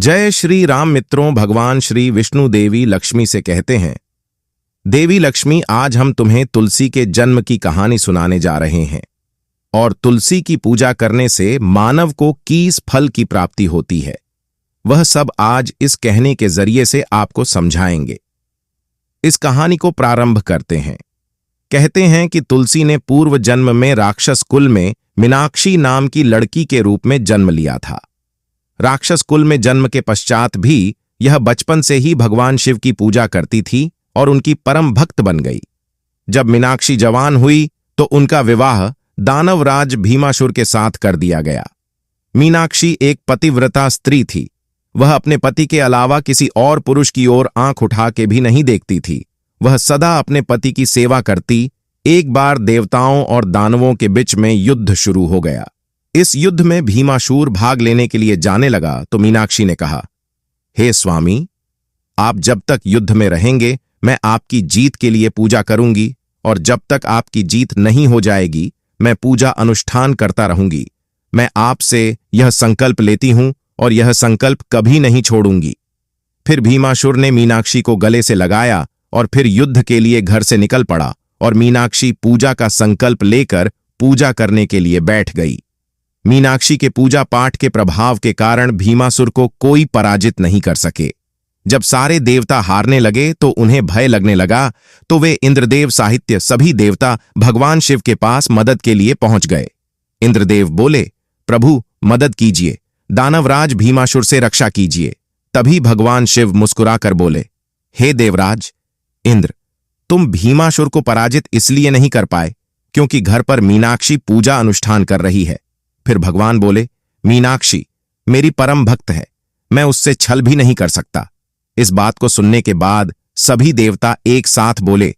जय श्री राम मित्रों। भगवान श्री विष्णु देवी लक्ष्मी से कहते हैं, देवी लक्ष्मी, आज हम तुम्हें तुलसी के जन्म की कहानी सुनाने जा रहे हैं और तुलसी की पूजा करने से मानव को किस फल की प्राप्ति होती है, वह सब आज इस कहने के जरिए से आपको समझाएंगे। इस कहानी को प्रारंभ करते हैं। कहते हैं कि तुलसी ने पूर्व जन्म में राक्षस कुल में मीनाक्षी नाम की लड़की के रूप में जन्म लिया था। राक्षस कुल में जन्म के पश्चात भी यह बचपन से ही भगवान शिव की पूजा करती थी और उनकी परम भक्त बन गई। जब मीनाक्षी जवान हुई तो उनका विवाह दानवराज भीमासुर के साथ कर दिया गया। मीनाक्षी एक पतिव्रता स्त्री थी। वह अपने पति के अलावा किसी और पुरुष की ओर आंख उठा के भी नहीं देखती थी। वह सदा अपने पति की सेवा करती। एक बार देवताओं और दानवों के बीच में युद्ध शुरू हो गया। इस युद्ध में भीमासुर भाग लेने के लिए जाने लगा तो मीनाक्षी ने कहा, हे स्वामी, आप जब तक युद्ध में रहेंगे मैं आपकी जीत के लिए पूजा करूंगी और जब तक आपकी जीत नहीं हो जाएगी मैं पूजा अनुष्ठान करता रहूंगी। मैं आपसे यह संकल्प लेती हूं और यह संकल्प कभी नहीं छोड़ूंगी। फिर भीमासुर ने मीनाक्षी को गले से लगाया और फिर युद्ध के लिए घर से निकल पड़ा और मीनाक्षी पूजा का संकल्प लेकर पूजा करने के लिए बैठ गई। मीनाक्षी के पूजा पाठ के प्रभाव के कारण भीमासुर को कोई पराजित नहीं कर सके। जब सारे देवता हारने लगे तो उन्हें भय लगने लगा, तो वे इंद्रदेव साहित्य सभी देवता भगवान शिव के पास मदद के लिए पहुंच गए। इंद्रदेव बोले, प्रभु मदद कीजिए, दानवराज भीमासुर से रक्षा कीजिए। तभी भगवान शिव मुस्कुराकर बोले, हे देवराज इंद्र, तुम भीमासुर को पराजित इसलिए नहीं कर पाए क्योंकि घर पर मीनाक्षी पूजा अनुष्ठान कर रही है। फिर भगवान बोले, मीनाक्षी मेरी परम भक्त है, मैं उससे छल भी नहीं कर सकता। इस बात को सुनने के बाद सभी देवता एक साथ बोले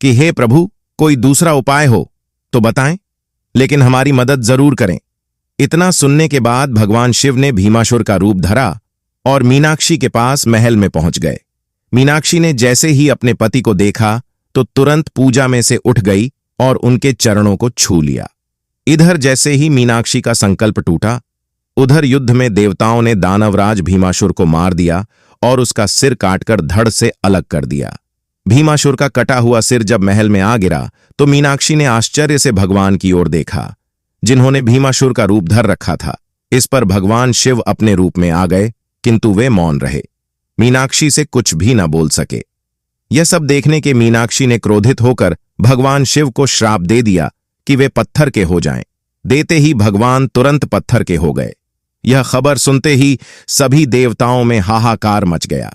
कि हे प्रभु, कोई दूसरा उपाय हो तो बताएं, लेकिन हमारी मदद जरूर करें। इतना सुनने के बाद भगवान शिव ने भीमासुर का रूप धरा और मीनाक्षी के पास महल में पहुंच गए। मीनाक्षी ने जैसे ही अपने पति को देखा तो तुरंत पूजा में से उठ गई और उनके चरणों को छू लिया। इधर जैसे ही मीनाक्षी का संकल्प टूटा, उधर युद्ध में देवताओं ने दानवराज भीमासुर को मार दिया और उसका सिर काटकर धड़ से अलग कर दिया। भीमासुर का कटा हुआ सिर जब महल में आ गिरा तो मीनाक्षी ने आश्चर्य से भगवान की ओर देखा, जिन्होंने भीमासुर का रूप धर रखा था। इस पर भगवान शिव अपने रूप में आ गए, किंतु वे मौन रहे। मीनाक्षी से कुछ भी न बोल सके। यह सब देखने के मीनाक्षी ने क्रोधित होकर भगवान शिव को श्राप दे दिया कि वे पत्थर के हो जाएं। देते ही भगवान तुरंत पत्थर के हो गए। यह खबर सुनते ही सभी देवताओं में हाहाकार मच गया।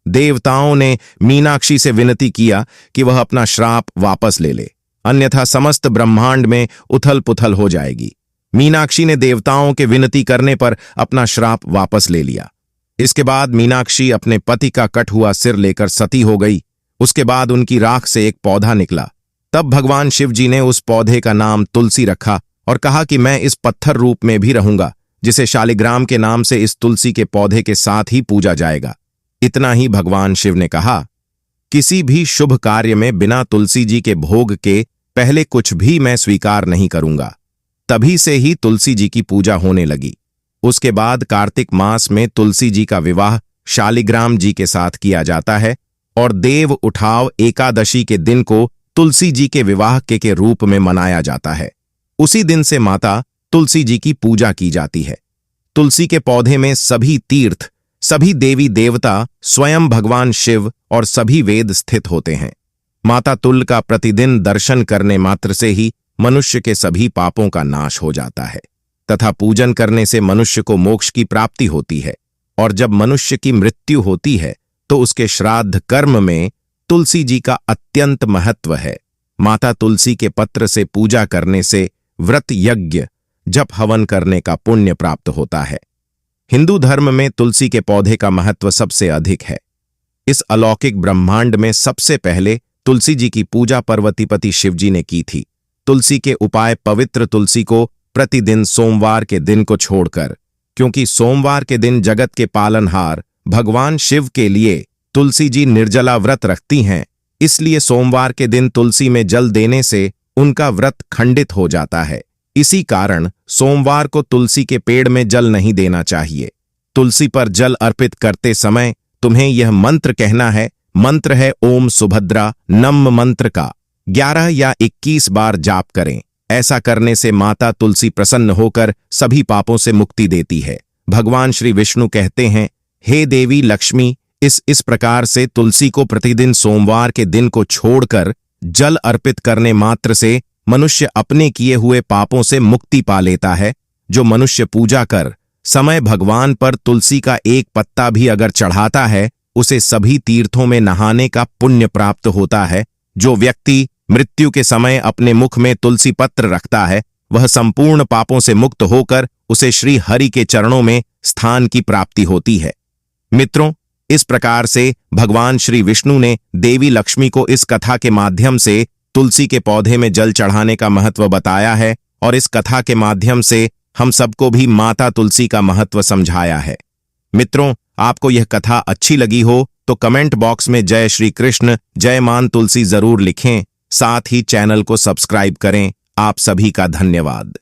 देवताओं ने मीनाक्षी से विनती किया कि वह अपना श्राप वापस ले ले, अन्यथा समस्त ब्रह्मांड में उथल पुथल हो जाएगी। मीनाक्षी ने देवताओं के विनती करने पर अपना श्राप वापस ले लिया। इसके बाद मीनाक्षी अपने पति का कट हुआ सिर लेकर सती हो गई। उसके बाद उनकी राख से एक पौधा निकला। तब भगवान शिव जी ने उस पौधे का नाम तुलसी रखा और कहा कि मैं इस पत्थर रूप में भी रहूंगा, जिसे शालिग्राम के नाम से इस तुलसी के पौधे के साथ ही पूजा जाएगा। इतना ही भगवान शिव ने कहा, किसी भी शुभ कार्य में बिना तुलसी जी के भोग के पहले कुछ भी मैं स्वीकार नहीं करूंगा। तभी से ही तुलसी जी की पूजा होने लगी। उसके बाद कार्तिक मास में तुलसी जी का विवाह शालिग्राम जी के साथ किया जाता है और देव उठाव एकादशी के दिन को तुलसी जी के विवाह के रूप में मनाया जाता है। उसी दिन से माता तुलसी जी की पूजा की जाती है। तुलसी के पौधे में सभी तीर्थ, सभी देवी देवता, स्वयं भगवान शिव और सभी वेद स्थित होते हैं। माता तुल का प्रतिदिन दर्शन करने मात्र से ही मनुष्य के सभी पापों का नाश हो जाता है तथा पूजन करने से मनुष्य को मोक्ष की प्राप्ति होती है। और जब मनुष्य की मृत्यु होती है तो उसके श्राद्ध कर्म में तुलसी जी का अत्यंत महत्व है। माता तुलसी के पत्र से पूजा करने से व्रत, यज्ञ, जप, हवन करने का पुण्य प्राप्त होता है। हिंदू धर्म में तुलसी के पौधे का महत्व सबसे अधिक है। इस अलौकिक ब्रह्मांड में सबसे पहले तुलसी जी की पूजा पार्वतीपति शिव जी ने की थी। तुलसी के उपाय पवित्र तुलसी को प्रतिदिन सोमवार के दिन को छोड़कर, क्योंकि सोमवार के दिन जगत के पालनहार भगवान शिव के लिए तुलसी जी निर्जला व्रत रखती हैं, इसलिए सोमवार के दिन तुलसी में जल देने से उनका व्रत खंडित हो जाता है। इसी कारण सोमवार को तुलसी के पेड़ में जल नहीं देना चाहिए। तुलसी पर जल अर्पित करते समय तुम्हें यह मंत्र कहना है। मंत्र है ओम सुभद्रा नम मंत्र का 11 या 21 बार जाप करें। ऐसा करने से माता तुलसी प्रसन्न होकर सभी पापों से मुक्ति देती है। भगवान श्री विष्णु कहते हैं, हे देवी लक्ष्मी, इस प्रकार से तुलसी को प्रतिदिन सोमवार के दिन को छोड़कर जल अर्पित करने मात्र से मनुष्य अपने किए हुए पापों से मुक्ति पा लेता है। जो मनुष्य पूजा कर समय भगवान पर तुलसी का एक पत्ता भी अगर चढ़ाता है, उसे सभी तीर्थों में नहाने का पुण्य प्राप्त होता है। जो व्यक्ति मृत्यु के समय अपने मुख में तुलसी पत्र रखता है, वह संपूर्ण पापों से मुक्त होकर उसे श्री हरि के चरणों में स्थान की प्राप्ति होती है। मित्रों, इस प्रकार से भगवान श्री विष्णु ने देवी लक्ष्मी को इस कथा के माध्यम से तुलसी के पौधे में जल चढ़ाने का महत्व बताया है और इस कथा के माध्यम से हम सबको भी माता तुलसी का महत्व समझाया है। मित्रों, आपको यह कथा अच्छी लगी हो तो कमेंट बॉक्स में जय श्री कृष्ण, जय मां तुलसी जरूर लिखें। साथ ही चैनल को सब्सक्राइब करें। आप सभी का धन्यवाद।